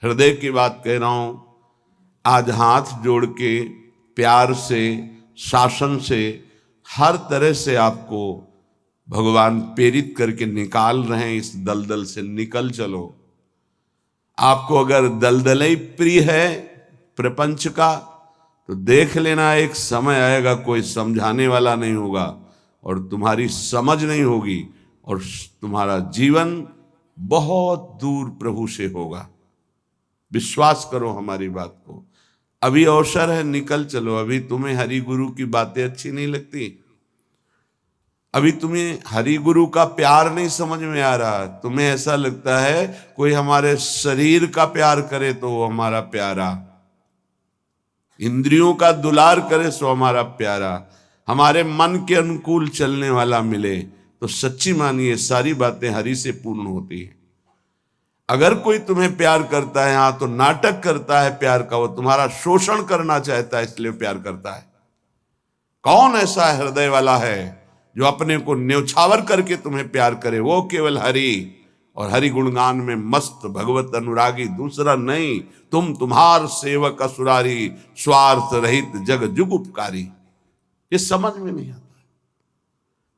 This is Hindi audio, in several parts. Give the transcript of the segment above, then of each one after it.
हृदय की बात कह रहा हूं। आज हाथ जोड़ के प्यार से, शासन से, हर तरह से आपको भगवान प्रेरित करके निकाल रहे हैं। इस दलदल से निकल चलो। आपको अगर दलदल ही प्रिय है प्रपंच का, तो देख लेना एक समय आएगा कोई समझाने वाला नहीं होगा और तुम्हारी समझ नहीं होगी और तुम्हारा जीवन बहुत दूर प्रभु से होगा। विश्वास करो हमारी बात को। अभी अवसर है, निकल चलो। अभी तुम्हें हरि गुरु की बातें अच्छी नहीं लगती, अभी तुम्हें हरि गुरु का प्यार नहीं समझ में आ रहा, तुम्हें ऐसा लगता है कोई हमारे शरीर का प्यार करे तो वो हमारा प्यारा, इंद्रियों का दुलार करे सो हमारा प्यारा, हमारे मन के अनुकूल चलने वाला मिले, तो सच्ची मानिए सारी बातें हरि से पूर्ण होती है। अगर कोई तुम्हें प्यार करता है, हाँ, तो नाटक करता है प्यार का, वो तुम्हारा शोषण करना चाहता है इसलिए प्यार करता है। कौन ऐसा हृदय वाला है जो अपने को न्यौछावर करके तुम्हें प्यार करे? वो केवल हरि और हरि गुणगान में मस्त भगवत अनुरागी, दूसरा नहीं। तुम तुम्हार सेवक असुरारी, स्वार्थ रहित जग जुग उपकारी। ये समझ में नहीं आता।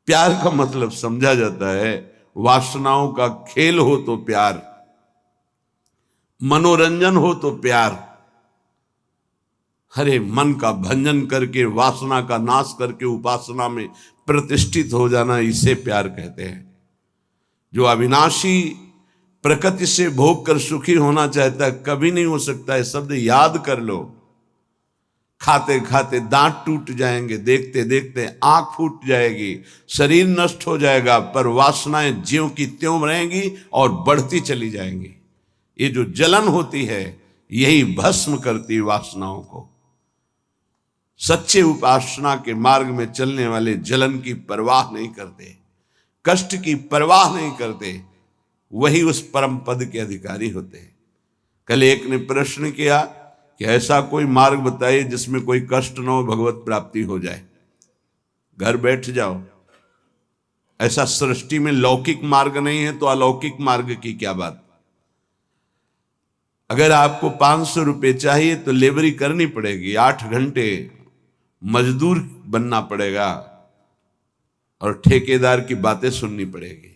प्यार का मतलब समझा जाता है वासनाओं का खेल हो तो प्यार, मनोरंजन हो तो प्यार, हरे मन का भंजन करके, वासना का नाश करके उपासना में प्रतिष्ठित हो जाना, इसे प्यार कहते हैं। जो अविनाशी प्रकृति से भोग कर सुखी होना चाहता है, कभी नहीं हो सकता है। शब्द याद कर लो। खाते खाते दांत टूट जाएंगे, देखते देखते आंख फूट जाएगी, शरीर नष्ट हो जाएगा, पर वासनाएं ज्यों की त्यों रहेंगी और बढ़ती चली जाएंगी। ये जो जलन होती है, यही भस्म करती वासनाओं को। सच्चे उपासना के मार्ग में चलने वाले जलन की परवाह नहीं करते, कष्ट की परवाह नहीं करते, वही उस परम पद के अधिकारी होते हैं। कल एक ने प्रश्न किया कि ऐसा कोई मार्ग बताइए जिसमें कोई कष्ट न हो, भगवत प्राप्ति हो जाए। घर बैठ जाओ। ऐसा सृष्टि में लौकिक मार्ग नहीं है तो अलौकिक मार्ग की क्या बात। अगर आपको 500 रुपये चाहिए तो लेबरी करनी पड़ेगी, 8 घंटे मजदूर बनना पड़ेगा और ठेकेदार की बातें सुननी पड़ेगी।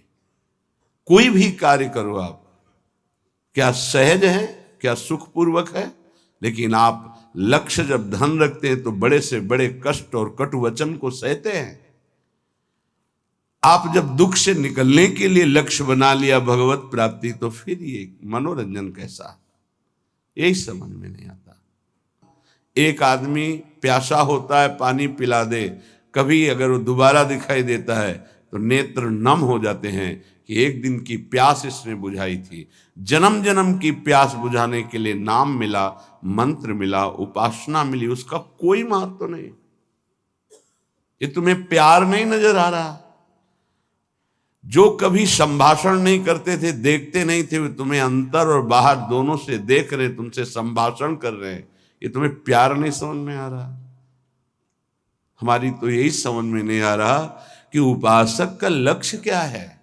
कोई भी कार्य करो आप, क्या सहज है, क्या सुखपूर्वक है, लेकिन आप लक्ष्य जब धन रखते हैं तो बड़े से बड़े कष्ट और कटु वचन को सहते हैं। आप जब दुख से निकलने के लिए लक्ष्य बना लिया भगवत प्राप्ति, तो फिर ये मनोरंजन कैसा, यही समझ में नहीं आता। एक आदमी प्यासा होता है, पानी पिला दे, कभी अगर वो दोबारा दिखाई देता है तो नेत्र नम हो जाते हैं कि एक दिन की प्यास इसने बुझाई थी। जन्म जन्म की प्यास बुझाने के लिए नाम मिला, मंत्र मिला, उपासना मिली, उसका कोई महत्व नहीं। ये तुम्हें प्यार नहीं नजर आ रहा। जो कभी संभाषण नहीं करते थे, देखते नहीं थे, वे तुम्हें अंतर और बाहर दोनों से देख रहे, तुमसे संभाषण कर रहे हैं, ये तुम्हें प्यार नहीं समझ में आ रहा। हमारी तो यही समझ में नहीं आ रहा कि उपासक का लक्ष्य क्या है।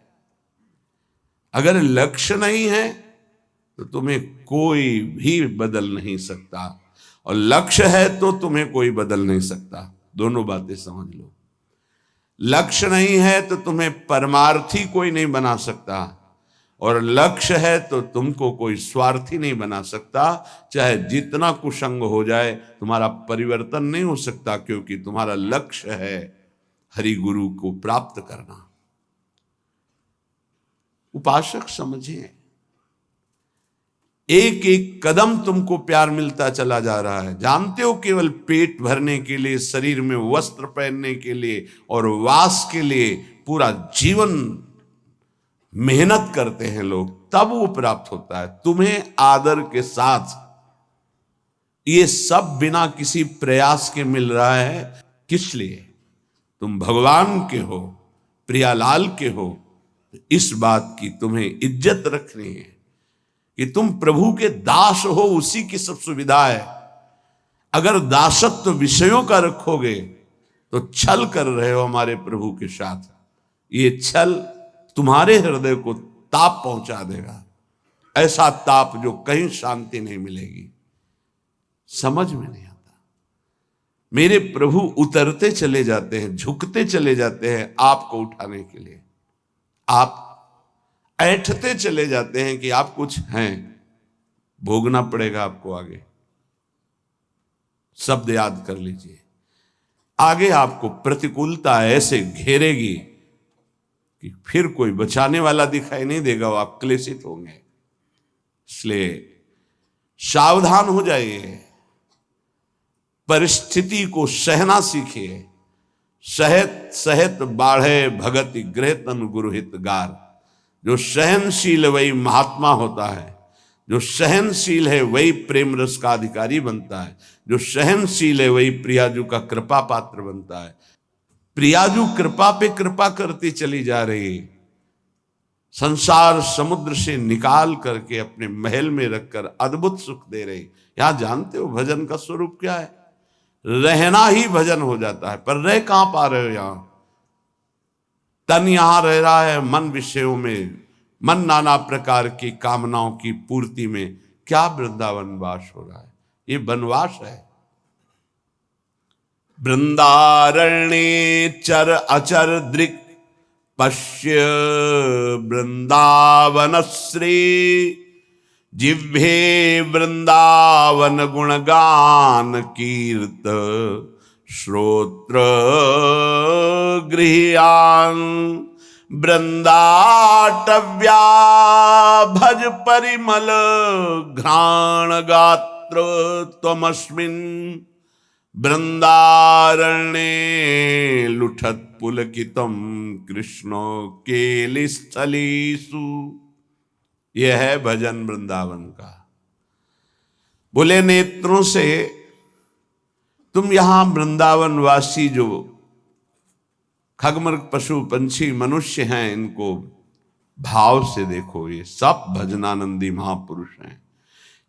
अगर लक्ष्य नहीं है तो तुम्हें कोई भी बदल नहीं सकता, और लक्ष्य है तो तुम्हें कोई बदल नहीं सकता। दोनों बातें समझ लो। लक्ष्य नहीं है तो तुम्हें परमार्थी कोई नहीं बना सकता, और लक्ष्य है तो तुमको कोई स्वार्थी नहीं बना सकता। चाहे जितना कुसंग हो जाए, तुम्हारा परिवर्तन नहीं हो सकता, क्योंकि तुम्हारा लक्ष्य है हरि गुरु को प्राप्त करना। उपासक समझिए, एक एक कदम तुमको प्यार मिलता चला जा रहा है। जानते हो, केवल पेट भरने के लिए, शरीर में वस्त्र पहनने के लिए और वास के लिए पूरा जीवन मेहनत करते हैं लोग, तब वो प्राप्त होता है। तुम्हें आदर के साथ ये सब बिना किसी प्रयास के मिल रहा है। किस लिए? तुम भगवान के हो, प्रियालाल के हो। इस बात की तुम्हें इज्जत रखनी है कि तुम प्रभु के दास हो, उसी की सब सुविधा है। अगर दासत्व विषयों का रखोगे तो छल कर रहे हो हमारे प्रभु के साथ। ये छल तुम्हारे हृदय को ताप पहुंचा देगा। ऐसा ताप जो कहीं शांति नहीं मिलेगी। समझ में नहीं आता। मेरे प्रभु उतरते चले जाते हैं, झुकते चले जाते हैं आपको उठाने के लिए। आप ऐंठते चले जाते हैं कि आप कुछ हैं, भोगना पड़ेगा आपको आगे। शब्द याद कर लीजिए, आगे आपको प्रतिकूलता ऐसे घेरेगी कि फिर कोई बचाने वाला दिखाई नहीं देगा, वो आप क्लेशित होंगे। इसलिए सावधान हो जाइए, परिस्थिति को सहना सीखिए। सहत सहत बाढ़े भगति गृह तन गुरुहित गार। जो सहनशील वही महात्मा होता है, जो सहनशील है वही प्रेम रस का अधिकारी बनता है, जो सहनशील है वही प्रियाजू का कृपा पात्र बनता है। प्रियाजू कृपा पे कृपा करती चली जा रही, संसार समुद्र से निकाल करके अपने महल में रखकर अद्भुत सुख दे रही। यहां जानते हो भजन का स्वरूप क्या है? रहना ही भजन हो जाता है। पर रह कहां पा रहे हो? यहां तन यहां रह रहा है मन विषयों में, मन नाना प्रकार की कामनाओं की पूर्ति में। क्या वृंदावन वास हो रहा है? ये वनवास है। वृंदारण्ये चर अचर दृक् पश्य वृंदावन श्री। जिह्वे वृंदावन गुणगान कीर्त श्रोत्र गृह्यान। वृंदाटव्या भज परिमल घ्राण गात्र त्वमस्मिन्। वृंदारण्ये लुठत पुलकितम कृष्णो केलिस्थलीसु। यह है भजन वृंदावन का। बोले नेत्रों से तुम यहां वृंदावन वासी जो खगमृग पशु पंछी मनुष्य हैं, इनको भाव से देखो। ये सब भजनानंदी महापुरुष हैं।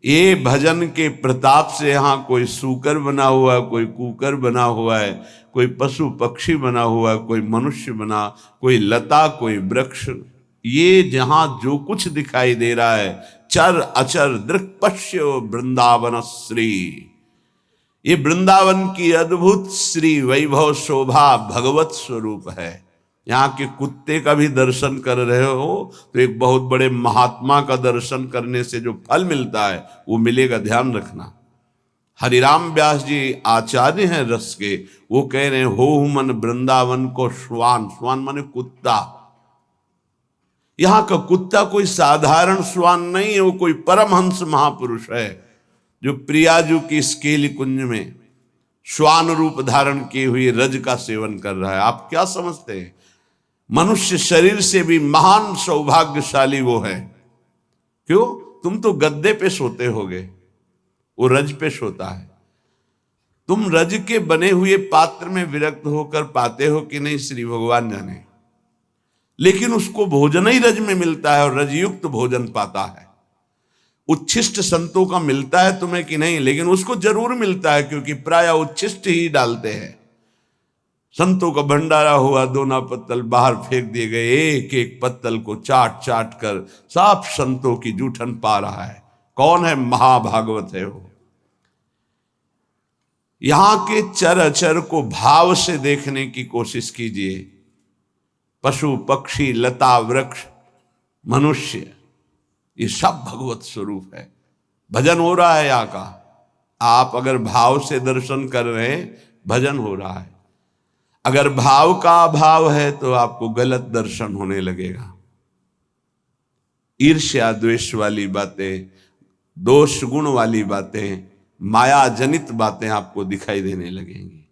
ये भजन के प्रताप से यहाँ कोई सूकर बना हुआ है, कोई कुकर बना हुआ है, कोई पशु पक्षी बना हुआ है, कोई मनुष्य बना, कोई लता, कोई वृक्ष। ये जहां जो कुछ दिखाई दे रहा है, चर अचर दृक् पश्य वृंदावन श्री। ये वृंदावन की अद्भुत श्री वैभव शोभा भगवत स्वरूप है। यहाँ के कुत्ते का भी दर्शन कर रहे हो तो एक बहुत बड़े महात्मा का दर्शन करने से जो फल मिलता है वो मिलेगा, ध्यान रखना। हरिराम व्यास जी आचार्य हैं रस के, वो कह रहे हैं हो मन वृंदावन को श्वान। श्वान माने कुत्ता। यहाँ का कुत्ता कोई साधारण श्वान नहीं है, वो कोई परमहंस महापुरुष है जो प्रियाजू की स्केली कुंज में श्वान रूप धारण किए हुए रज का सेवन कर रहा है। आप क्या समझते हैं? मनुष्य शरीर से भी महान सौभाग्यशाली वो है। क्यों? तुम तो गद्दे पे सोते होगे, वो रज पे सोता है। तुम रज के बने हुए पात्र में विरक्त होकर पाते हो कि नहीं, श्री भगवान जाने। लेकिन उसको भोजन ही रज में मिलता है और रजयुक्त भोजन पाता है। उच्छिष्ट संतों का मिलता है तुम्हें कि नहीं, लेकिन उसको जरूर मिलता है क्योंकि प्राय उच्छिष्ट ही डालते हैं। संतों का भंडारा हुआ, दोना पत्तल बाहर फेंक दिए गए, एक एक पत्तल को चाट चाट कर साफ संतों की जूठन पा रहा है। कौन है? महाभागवत है वो। यहां के चर अचर को भाव से देखने की कोशिश कीजिए। पशु पक्षी लता वृक्ष मनुष्य, ये सब भगवत स्वरूप है। भजन हो रहा है यहाँ का। आप अगर भाव से दर्शन कर रहे हैं, भजन हो रहा है। अगर भाव का अभाव है तो आपको गलत दर्शन होने लगेगा। ईर्ष्या द्वेष वाली बातें, दोष गुण वाली बातें, माया जनित बातें आपको दिखाई देने लगेंगी।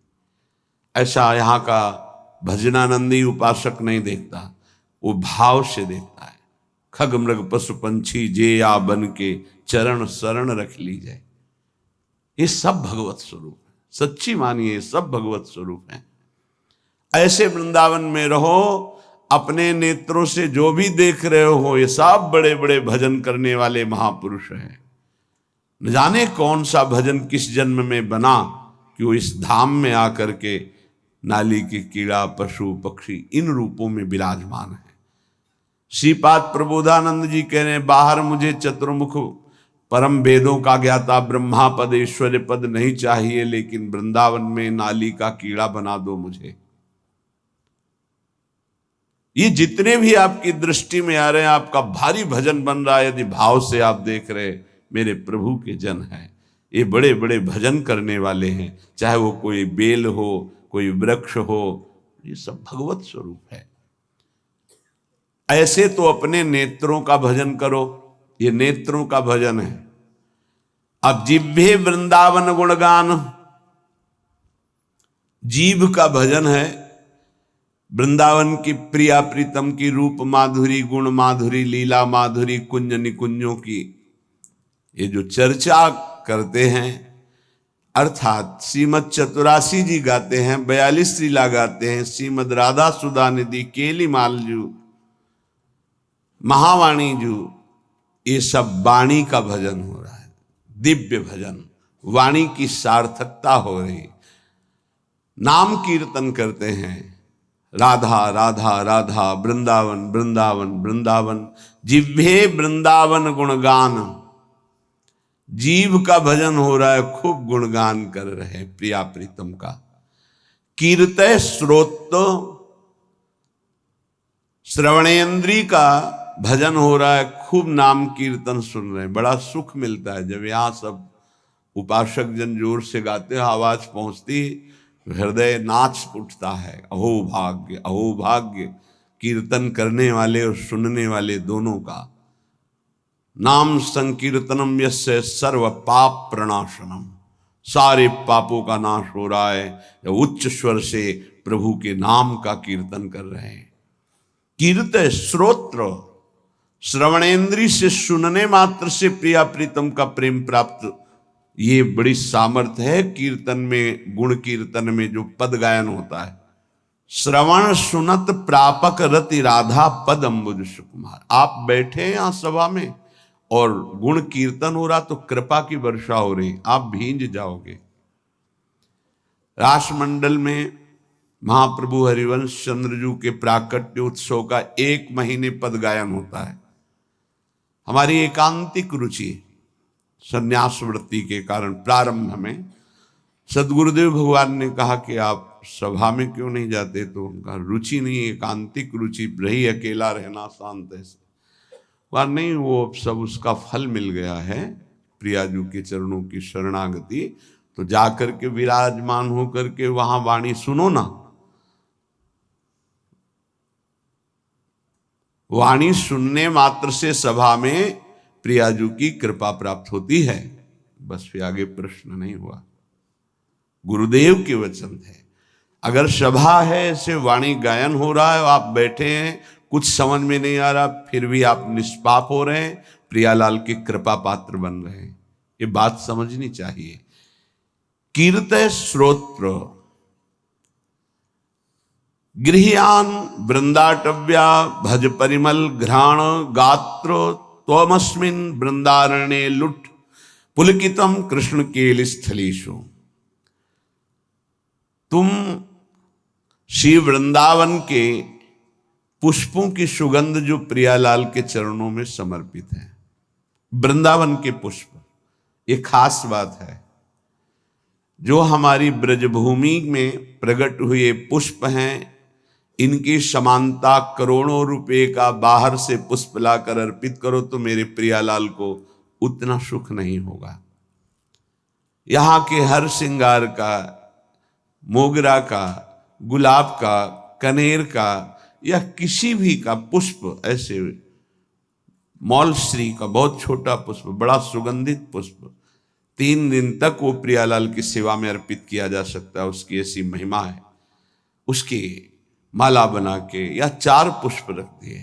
ऐसा यहाँ का भजनानंदी उपासक नहीं देखता, वो भाव से देखता है। खग मृग पशु पंछी जे या बन के चरण शरण रख ली जाए। ये सब भगवत स्वरूप है। सच्ची मानिए, सब भगवत स्वरूप है। ऐसे वृंदावन में रहो, अपने नेत्रों से जो भी देख रहे हो ये सब बड़े बड़े भजन करने वाले महापुरुष हैं। न जाने कौन सा भजन किस जन्म में बना कि वो इस धाम में आकर के नाली के कीड़ा पशु पक्षी इन रूपों में विराजमान है। श्रीपाद प्रबोधानंद जी कह रहे हैं, बाहर मुझे चतुर्मुख परम वेदों का ज्ञाता ब्रह्मा पद ऐश्वर्य पद नहीं चाहिए, लेकिन वृंदावन में नाली का कीड़ा बना दो मुझे। ये जितने भी आपकी दृष्टि में आ रहे हैं, आपका भारी भजन बन रहा है, यदि भाव से आप देख रहे मेरे प्रभु के जन हैं, ये बड़े बड़े भजन करने वाले हैं, चाहे वो कोई बेल हो, कोई वृक्ष हो, ये सब भगवत स्वरूप है। ऐसे तो अपने नेत्रों का भजन करो, ये नेत्रों का भजन है। अब जिह्वे वृंदावन गुणगान, जीभ का भजन है वृंदावन की प्रिया प्रीतम की रूप माधुरी, गुण माधुरी, लीला माधुरी, कुंज निकुंजों की ये जो चर्चा करते हैं, अर्थात श्रीमद चतुरासी जी गाते हैं, 42 लीला गाते हैं, श्रीमद राधा सुधा निधि, केली मालजू, महावाणी जू, ये सब वाणी का भजन हो रहा है, दिव्य भजन, वाणी की सार्थकता हो रही। नाम कीर्तन करते हैं, राधा राधा राधा, वृंदावन वृंदावन वृंदावन, जिह्वे वृंदावन गुणगान, जीव का भजन हो रहा है, खूब गुणगान कर रहे हैं प्रिया प्रीतम का। कीर्तय श्रोत, श्रवणेन्द्री का भजन हो रहा है, खूब नाम कीर्तन सुन रहे हैं, बड़ा सुख मिलता है। जब यहाँ सब उपासक जन जोर से गाते हैं, आवाज पहुंचती, हृदय नाच उठता है। अहो भाग्य, अहो भाग्य, कीर्तन करने वाले और सुनने वाले दोनों का। नाम संकीर्तनम यस्य सर्व पाप प्रणाशनम, सारे पापों का नाश हो रहा है, उच्च स्वर से प्रभु के नाम का कीर्तन कर रहे हैं। कीर्तय श्रोत्र, श्रवणेन्द्री से सुनने मात्र से प्रिया प्रीतम का प्रेम प्राप्त, ये बड़ी सामर्थ्य है कीर्तन में। गुण कीर्तन में जो पद गायन होता है, श्रवण सुनत प्रापक रति राधा पद अम्बुज सुकुमार। आप बैठे हैं यहाँ सभा में और गुण कीर्तन हो रहा, तो कृपा की वर्षा हो रही, आप भींज जाओगे। रासमंडल में महाप्रभु हरिवंश चंद्रजू के प्राकट्य उत्सव का 1 महीने पद गायन होता है। हमारी एकांतिक रुचि संन्यास वृत्ति के कारण प्रारंभ में सदगुरुदेव भगवान ने कहा कि आप सभा में क्यों नहीं जाते, तो उनका रुचि नहीं, एकांतिक रुचि रही, अकेला रहना शांत ऐसे। वह नहीं, वो सब उसका फल मिल गया है, प्रियाजू के चरणों की शरणागति, तो जाकर के विराजमान होकर के वहां वाणी सुनो ना। वाणी सुनने मात्र से सभा में प्रियाजू की कृपा प्राप्त होती है, बस फिर आगे प्रश्न नहीं हुआ। गुरुदेव के वचन है। अगर सभा है, ऐसे वाणी गायन हो रहा है, आप बैठे हैं, कुछ समझ में नहीं आ रहा, फिर भी आप निष्पाप हो रहे हैं, प्रियालाल की कृपा पात्र बन रहे हैं, ये बात समझनी चाहिए। कीर्तय श्रोत्र, गृह्यान वृंदाटव्या, भज परिमल घ्राण गात्र, त्वमस्मिन् वृंदारण्ये लुट पुलकितम कृष्ण केल स्थलीषु। तुम श्री वृंदावन के पुष्पों की सुगंध जो प्रियालाल के चरणों में समर्पित है, वृंदावन के पुष्प, ये खास बात है। जो हमारी ब्रजभूमि में प्रकट हुए पुष्प हैं, इनकी समानता करोड़ों रुपए का बाहर से पुष्प लाकर अर्पित करो तो मेरे प्रियालाल को उतना सुख नहीं होगा। यहाँ के हर श्रृंगार का, मोगरा का, गुलाब का, कनेर का या किसी भी का पुष्प, ऐसे मौलश्री का बहुत छोटा पुष्प, बड़ा सुगंधित पुष्प, 3 दिन तक वो प्रियालाल की सेवा में अर्पित किया जा सकता है, उसकी ऐसी महिमा है। उसकी माला बना के या 4 पुष्प रख दिए,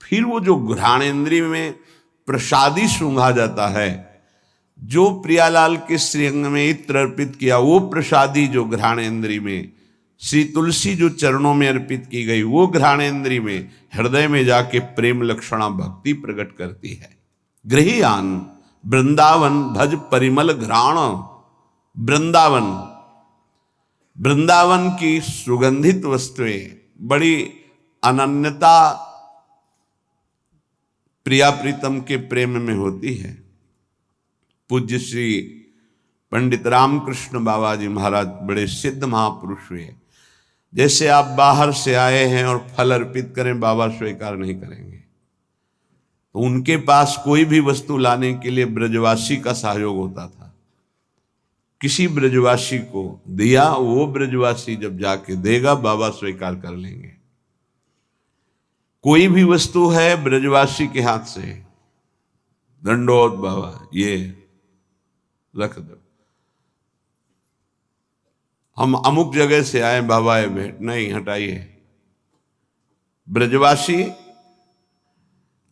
फिर वो जो घ्राणेन्द्रिय में प्रसादी सूंघा जाता है, जो प्रियालाल के श्रीअंग में इत्र अर्पित किया, वो प्रसादी जो घ्राणेन्द्रिय में, श्री तुलसी जो चरणों में अर्पित की गई, वो घ्राणेन्द्रिय में, हृदय में जाके प्रेम लक्षणा भक्ति प्रकट करती है। गृह्यान वृंदावन भज परिमल घ्राण, वृंदावन, वृंदावन की सुगंधित वस्तुएं, बड़ी अनन्यता प्रिया प्रीतम के प्रेम में होती है। पूज्य श्री पंडित रामकृष्ण बाबा जी महाराज बड़े सिद्ध महापुरुष हुए। जैसे आप बाहर से आए हैं और फल अर्पित करें, बाबा स्वीकार नहीं करेंगे। तो उनके पास कोई भी वस्तु लाने के लिए ब्रजवासी का सहयोग होता था। किसी ब्रजवासी को दिया, वो ब्रजवासी जब जाके देगा बाबा स्वीकार कर लेंगे। कोई भी वस्तु है ब्रजवासी के हाथ से, दंडोत बाबा ये रख दो, हम अमुक जगह से आए बाबा ये भेंट नहीं, हटाइए। ब्रजवासी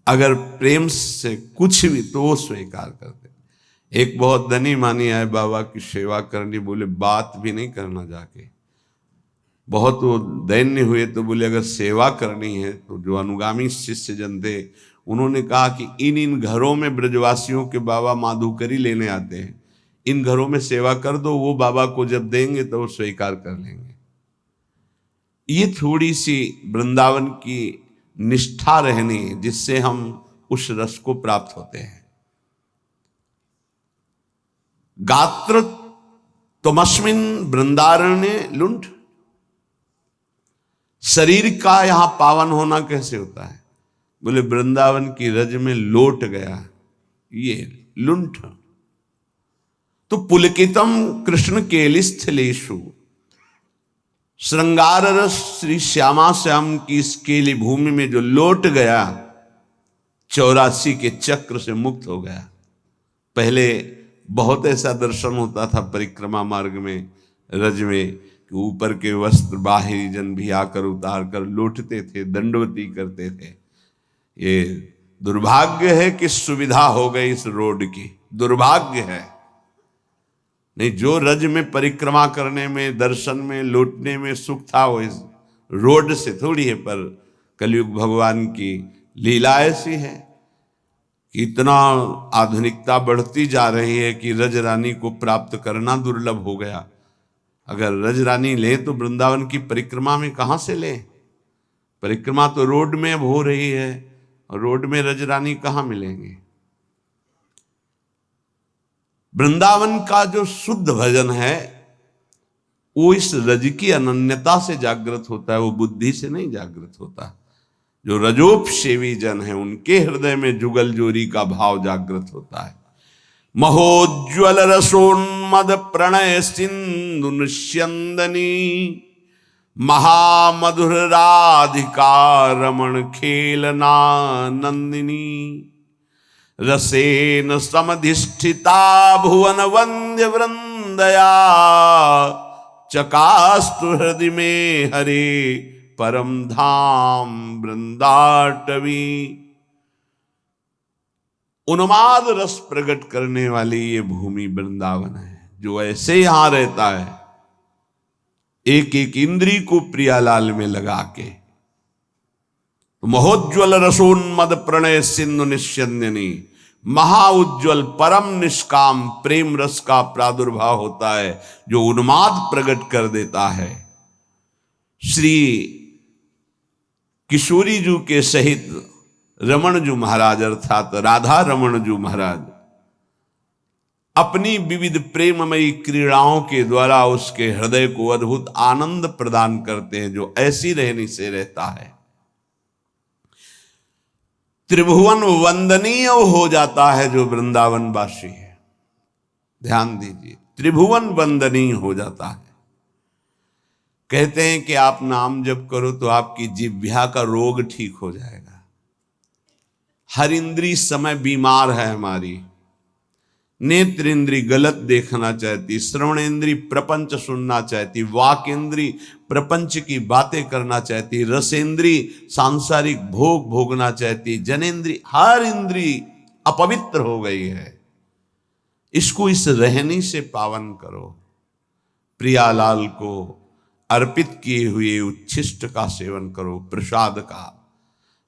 अगर प्रेम से कुछ भी तो वो स्वीकार करते। एक बहुत धनी मानी आए बाबा की सेवा करनी, बोले बात भी नहीं करना जाके। बहुत वो दैन्य हुए तो बोले अगर सेवा करनी है तो जो अनुगामी शिष्य जन थे उन्होंने कहा कि इन घरों में ब्रजवासियों के बाबा माधुकरी लेने आते हैं, इन घरों में सेवा कर दो, वो बाबा को जब देंगे तो वो स्वीकार कर लेंगे। ये थोड़ी सी वृंदावन की निष्ठा रहनी जिससे हम उस रस को प्राप्त होते हैं। गात्र तमस्मिन वृंदारण्य लुंठ, शरीर का यहां पावन होना कैसे होता है? बोले वृंदावन की रज में लोट गया ये लुंठ। तो पुलकितम कृष्ण केलिस्थलेषु, श्रृंगार रस श्री श्यामा श्याम की इस केली भूमि में जो लोट गया, 84 के चक्र से मुक्त हो गया। पहले बहुत ऐसा दर्शन होता था परिक्रमा मार्ग में, रज में, कि ऊपर के वस्त्र बाहरी जन भी आकर उतार कर लौटते थे, दंडवती करते थे। ये दुर्भाग्य है कि सुविधा हो गई इस रोड की, दुर्भाग्य है। नहीं, जो रज में परिक्रमा करने में, दर्शन में, लौटने में सुख था वो इस रोड से थोड़ी है। पर कलयुग भगवान की लीला ऐसी है कि इतना आधुनिकता बढ़ती जा रही है कि रज रानी को प्राप्त करना दुर्लभ हो गया। अगर रज रानी ले तो वृंदावन की परिक्रमा में कहां से ले? परिक्रमा तो रोड में अब हो रही है, और रोड में रज रानी कहां मिलेंगे? वृंदावन का जो शुद्ध भजन है वो इस रज की अनन्यता से जागृत होता है, वो बुद्धि से नहीं जागृत होता। जो रजोपसेवी जन है उनके हृदय में जुगल जोरी का भाव जागृत होता है। महोज्वल रसोन्मद प्रणय सिंधु निस्यंदनी, महामधुर राधिका रमण खेलना नंदिनी, रसेन समधिष्ठिता भुवन वंद्य वृंदया, चकास्तु हृदय में हरे परम धाम वृंदाटवी। उन्माद रस प्रकट करने वाली ये भूमि वृंदावन है। जो ऐसे यहां रहता है एक एक इंद्री को प्रियालाल में लगा के, महोज्वल रसोन्मद प्रणय सिंधु निस्यंदिनी, महाउज्ज्वल परम निष्काम प्रेम रस का प्रादुर्भाव होता है जो उन्माद प्रकट कर देता है। श्री किशोरी जी के सहित रमण जी महाराज अर्थात राधा रमण जी महाराज अपनी विविध प्रेममयी क्रीड़ाओं के द्वारा उसके हृदय को अद्भुत आनंद प्रदान करते हैं, जो ऐसी रहनी से रहता है। त्रिभुवन वंदनीय हो जाता है जो वृंदावन वासी है। ध्यान दीजिए, त्रिभुवन वंदनीय हो जाता है। कहते हैं कि आप नाम जप करो तो आपकी जिह्वा का रोग ठीक हो जाएगा। हर इंद्री समय बीमार है हमारी। नेत्र इंद्री गलत देखना चाहती, श्रवण इंद्री प्रपंच सुनना चाहती, वाक इंद्री प्रपंच की बातें करना चाहती, रसेंद्री सांसारिक भोग भोगना चाहती, जनेन्द्री हर इंद्री अपवित्र हो गई है। इसको इस रहनी से पावन करो। प्रियालाल को अर्पित किए हुए उच्छिष्ट का सेवन करो, प्रसाद का।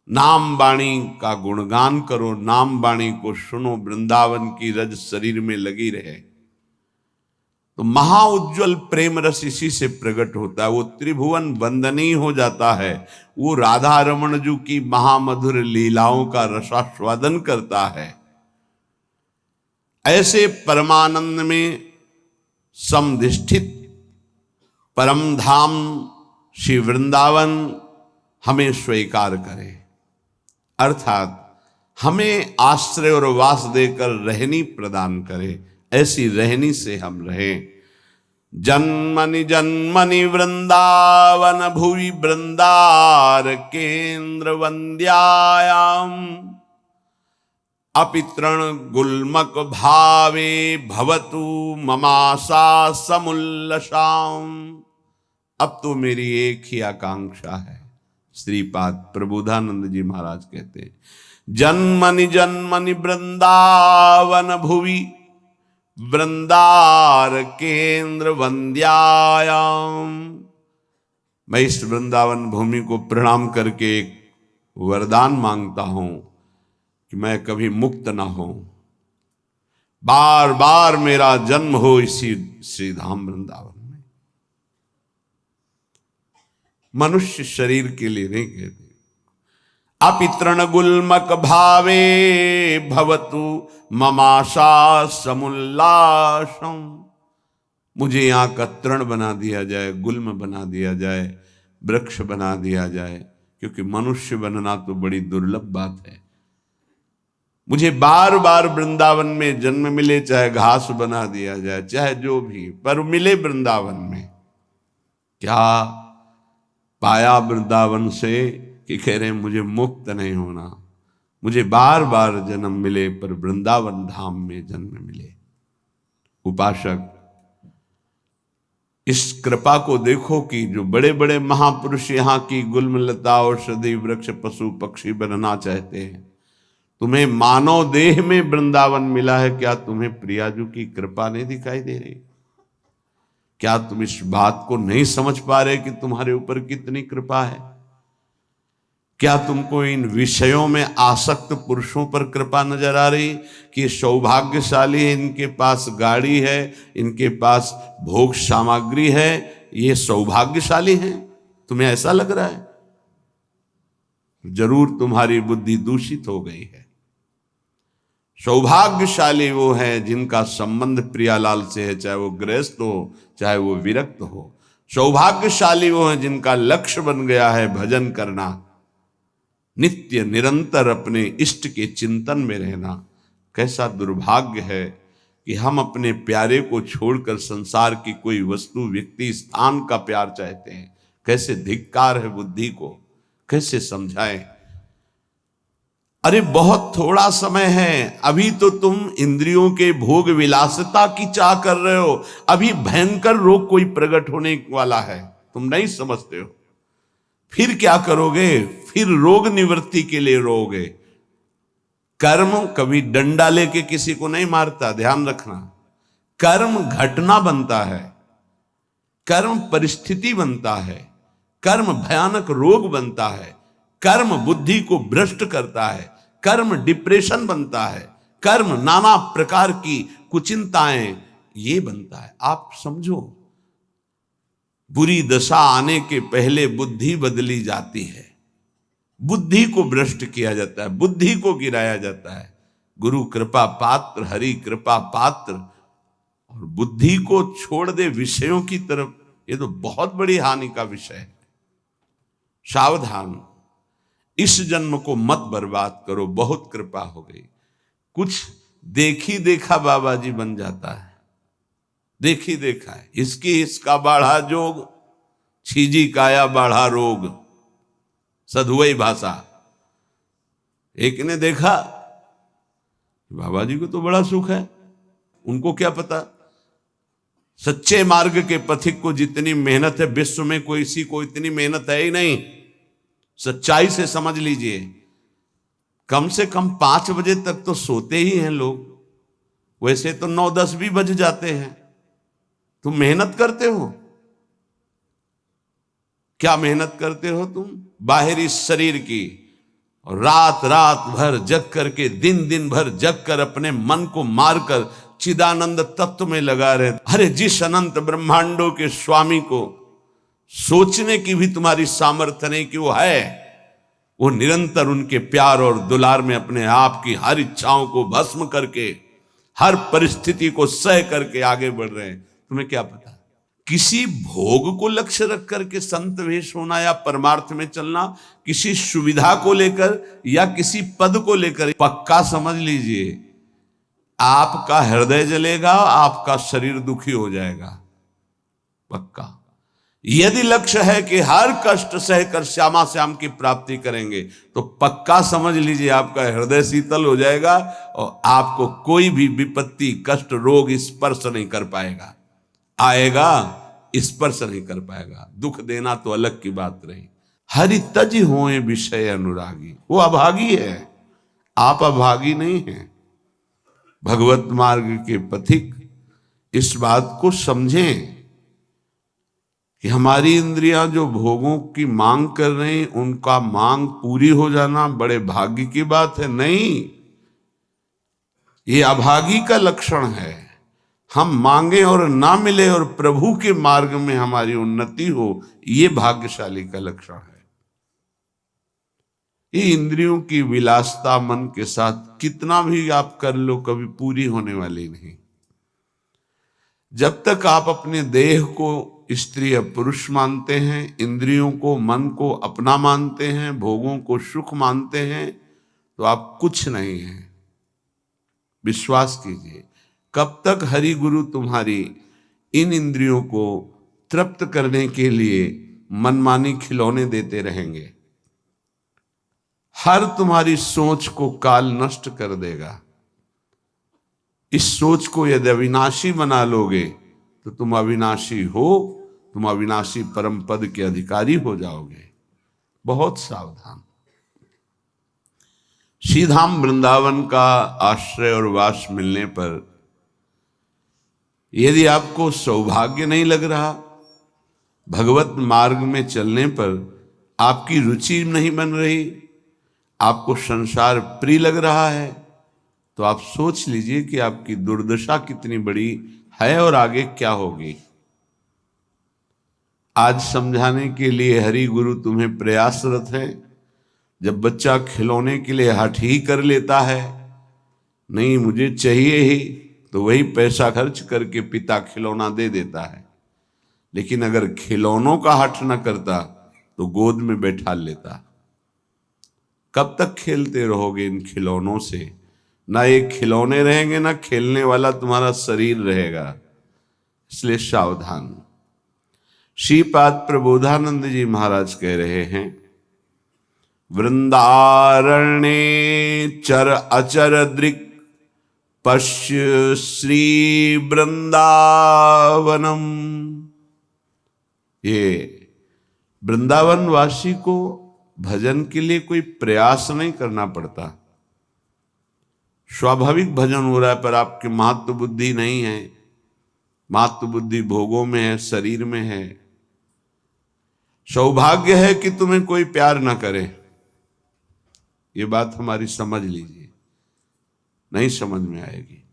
नाम वाणी का गुणगान करो, नाम वाणी को सुनो, वृंदावन की रज शरीर में लगी रहे। तो महाउज्ज्वल प्रेम रस इसी से प्रकट होता है। वो त्रिभुवन वंदनीय हो जाता है। वो राधा रमण जी की महामधुर लीलाओं का रसास्वादन करता है। ऐसे परमानंद में समधिष्ठित परम धाम श्री वृंदावन हमें स्वीकार करे, अर्थात हमें आश्रय और वास देकर रहनी प्रदान करे। ऐसी रहनी से हम रहें। जन्मनि जन्मनि वृंदावन भुवि वृंदार केंद्र वंद्यायाम अपितृण गुल्मक भावे भवतु ममाशा समुल्लसाम। अब तो मेरी एक ही आकांक्षा है। श्रीपाद प्रबोधानंद जी महाराज कहते हैं, जन्मनि जन्मनि वृंदावन भुवि वृंदार केंद्र वंद्यायाम। मैं इस वृंदावन भूमि को प्रणाम करके एक वरदान मांगता हूं कि मैं कभी मुक्त ना हो, बार बार मेरा जन्म हो इसी श्रीधाम वृंदावन में। मनुष्य शरीर के लिए नहीं कहते। अपितृण गुल्मक भावे भवतु ममाशा समुल्लासम। मुझे यहां का तृण बना दिया जाए, गुल्म बना दिया जाए, वृक्ष बना दिया जाए, क्योंकि मनुष्य बनना तो बड़ी दुर्लभ बात है। मुझे बार बार वृंदावन में जन्म मिले, चाहे घास बना दिया जाए, चाहे जो भी, पर मिले वृंदावन में। क्या पाया वृंदावन से कि कह रहे हैं मुझे मुक्त नहीं होना, मुझे बार बार जन्म मिले पर वृंदावन धाम में जन्म मिले। उपासक, इस कृपा को देखो कि जो बड़े बड़े महापुरुष यहाँ की गुल्मलता औषधि वृक्ष पशु पक्षी बनना चाहते हैं, तुम्हें मानव देह में वृंदावन मिला है। क्या तुम्हें प्रियाजू की कृपा नहीं दिखाई दे रही? क्या तुम इस बात को नहीं समझ पा रहे कि तुम्हारे ऊपर कितनी कृपा है? क्या तुमको इन विषयों में आसक्त पुरुषों पर कृपा नजर आ रही कि सौभाग्यशाली है, इनके पास गाड़ी है, इनके पास भोग सामग्री है, ये सौभाग्यशाली हैं? तुम्हें ऐसा लग रहा है? जरूर तुम्हारी बुद्धि दूषित हो गई है। सौभाग्यशाली वो है जिनका संबंध प्रियालाल से है, चाहे वो गृहस्थ हो चाहे वो विरक्त हो। सौभाग्यशाली वो है जिनका लक्ष्य बन गया है भजन करना, नित्य निरंतर अपने इष्ट के चिंतन में रहना। कैसा दुर्भाग्य है कि हम अपने प्यारे को छोड़कर संसार की कोई वस्तु व्यक्ति स्थान का प्यार चाहते हैं। कैसे धिक्कार है बुद्धि को, कैसे समझाएं? अरे बहुत थोड़ा समय है, अभी तो तुम इंद्रियों के भोग विलासिता की चाह कर रहे हो। अभी भयंकर रोग कोई प्रकट होने वाला है, तुम नहीं समझते हो। फिर क्या करोगे? फिर रोग निवृत्ति के लिए रोगे। कर्म कभी डंडा लेके किसी को नहीं मारता, ध्यान रखना। कर्म घटना बनता है, कर्म परिस्थिति बनता है, कर्म भयानक रोग बनता है, कर्म बुद्धि को भ्रष्ट करता है, कर्म डिप्रेशन बनता है, कर्म नाना प्रकार की कुचिंताएं ये बनता है। आप समझो, बुरी दशा आने के पहले बुद्धि बदली जाती है, बुद्धि को भ्रष्ट किया जाता है, बुद्धि को गिराया जाता है। गुरु कृपा पात्र, हरि कृपा पात्र, और बुद्धि को छोड़ दे विषयों की तरफ, ये तो बहुत बड़ी हानि का विषय है। सावधान, इस जन्म को मत बर्बाद करो। बहुत कृपा हो गई। कुछ देखी देखा बाबा जी बन जाता है, देखी देखा है। इसकी इसका बाढ़ा जोग, छीजी काया बाढ़ा रोग, सधुवई भाषा। एक ने देखा बाबा जी को तो बड़ा सुख है, उनको क्या पता सच्चे मार्ग के पथिक को जितनी मेहनत है विश्व में कोई इसी को इतनी मेहनत है ही नहीं। सच्चाई से समझ लीजिए, कम से कम 5 बजे तक तो सोते ही हैं लोग, वैसे तो 9-10 भी बज जाते हैं। तुम मेहनत करते हो, क्या मेहनत करते हो तुम? बाहरी शरीर की, और रात रात भर जग करके, दिन दिन भर जग कर अपने मन को मारकर चिदानंद तत्व में लगा रहे। अरे जिस अनंत ब्रह्मांडों के स्वामी को सोचने की भी तुम्हारी सामर्थ्य नहीं कि वो है, वो निरंतर उनके प्यार और दुलार में अपने आप की हर इच्छाओं को भस्म करके, हर परिस्थिति को सह करके आगे बढ़ रहे हैं। तुम्हें क्या पता, किसी भोग को लक्ष्य रख करके संत वेश होना या परमार्थ में चलना, किसी सुविधा को लेकर या किसी पद को लेकर, पक्का समझ लीजिए आपका हृदय जलेगा, आपका शरीर दुखी हो जाएगा। पक्का। यदि लक्ष्य है कि हर कष्ट सहकर श्यामा श्याम की प्राप्ति करेंगे, तो पक्का समझ लीजिए आपका हृदय शीतल हो जाएगा और आपको कोई भी विपत्ति, कष्ट, रोग स्पर्श नहीं कर पाएगा। आएगा, स्पर्श नहीं कर पाएगा। दुख देना तो अलग की बात रही। हरि तज होए विषय अनुरागी, वो अभागी है, आप अभागी नहीं हैं। भगवत मार्ग के पथिक इस बात को समझें कि हमारी इंद्रियां जो भोगों की मांग कर रही हैं, उनका मांग पूरी हो जाना बड़े भाग्य की बात है। नहीं, ये अभागी का लक्षण है। हम मांगे और ना मिले और प्रभु के मार्ग में हमारी उन्नति हो, ये भाग्यशाली का लक्षण है। ये इंद्रियों की विलासता मन के साथ कितना भी आप कर लो, कभी पूरी होने वाली नहीं। जब तक आप अपने देह को स्त्री या पुरुष मानते हैं, इंद्रियों को, मन को अपना मानते हैं, भोगों को सुख मानते हैं, तो आप कुछ नहीं हैं। विश्वास कीजिए, कब तक हरि गुरु तुम्हारी इन इंद्रियों को तृप्त करने के लिए मनमानी खिलौने देते रहेंगे। हर तुम्हारी सोच को काल नष्ट कर देगा। इस सोच को यदि अविनाशी बना लोगे तो तुम अविनाशी हो, तुम अविनाशी परम पद के अधिकारी हो जाओगे। बहुत सावधान। श्रीधाम वृंदावन का आश्रय और वास मिलने पर यदि आपको सौभाग्य नहीं लग रहा, भगवत मार्ग में चलने पर आपकी रुचि नहीं बन रही, आपको संसार प्रिय लग रहा है, तो आप सोच लीजिए कि आपकी दुर्दशा कितनी बड़ी है और आगे क्या होगी। आज समझाने के लिए हरि गुरु तुम्हें प्रयासरत है। जब बच्चा खिलौने के लिए हठ ही कर लेता है, नहीं मुझे चाहिए ही, तो वही पैसा खर्च करके पिता खिलौना दे देता है। लेकिन अगर खिलौनों का हठ न करता तो गोद में बैठा लेता। कब तक खेलते रहोगे इन खिलौनों से? ना ये खिलौने रहेंगे, ना खेलने वाला तुम्हारा शरीर रहेगा। इसलिए सावधान। श्रीपाद प्रबोधानंद जी महाराज कह रहे हैं, वृंदारण्ये चर अचर दृक् पश्य श्री वृंदावनम। ये वृंदावन वासी को भजन के लिए कोई प्रयास नहीं करना पड़ता। स्वाभाविक भजन हो रहा है, पर आपकी महत्व बुद्धि नहीं है। महत्व बुद्धि भोगों में है, शरीर में है। सौभाग्य है कि तुम्हें कोई प्यार ना करे। ये बात हमारी समझ लीजिए, नहीं समझ में आएगी।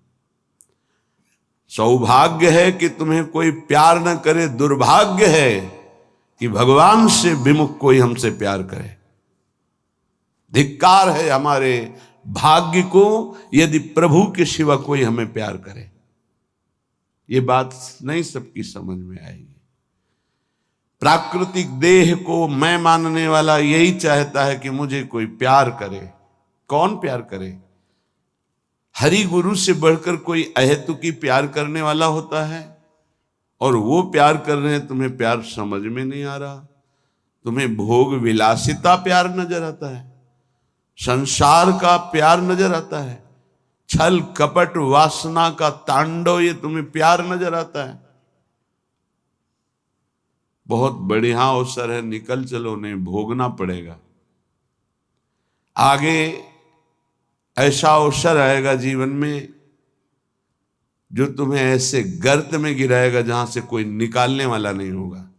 सौभाग्य है कि तुम्हें कोई प्यार ना करे, दुर्भाग्य है कि भगवान से विमुख कोई हमसे प्यार करे। धिक्कार है हमारे भाग्य को यदि प्रभु के सिवा कोई हमें प्यार करे। ये बात नहीं सबकी समझ में आएगी। प्राकृतिक देह को मैं मानने वाला यही चाहता है कि मुझे कोई प्यार करे। कौन प्यार करे? हरि गुरु से बढ़कर कोई अहेतुकी प्यार करने वाला होता है, और वो प्यार कर रहे हैं, तुम्हें प्यार समझ में नहीं आ रहा। तुम्हें भोग विलासिता प्यार नजर आता है, संसार का प्यार नजर आता है, छल कपट वासना का तांडव ये तुम्हें प्यार नजर आता है। बहुत बढ़िया अवसर है, निकल चलो, नहीं भोगना पड़ेगा। आगे ऐसा अवसर आएगा जीवन में जो तुम्हें ऐसे गर्त में गिराएगा जहां से कोई निकालने वाला नहीं होगा।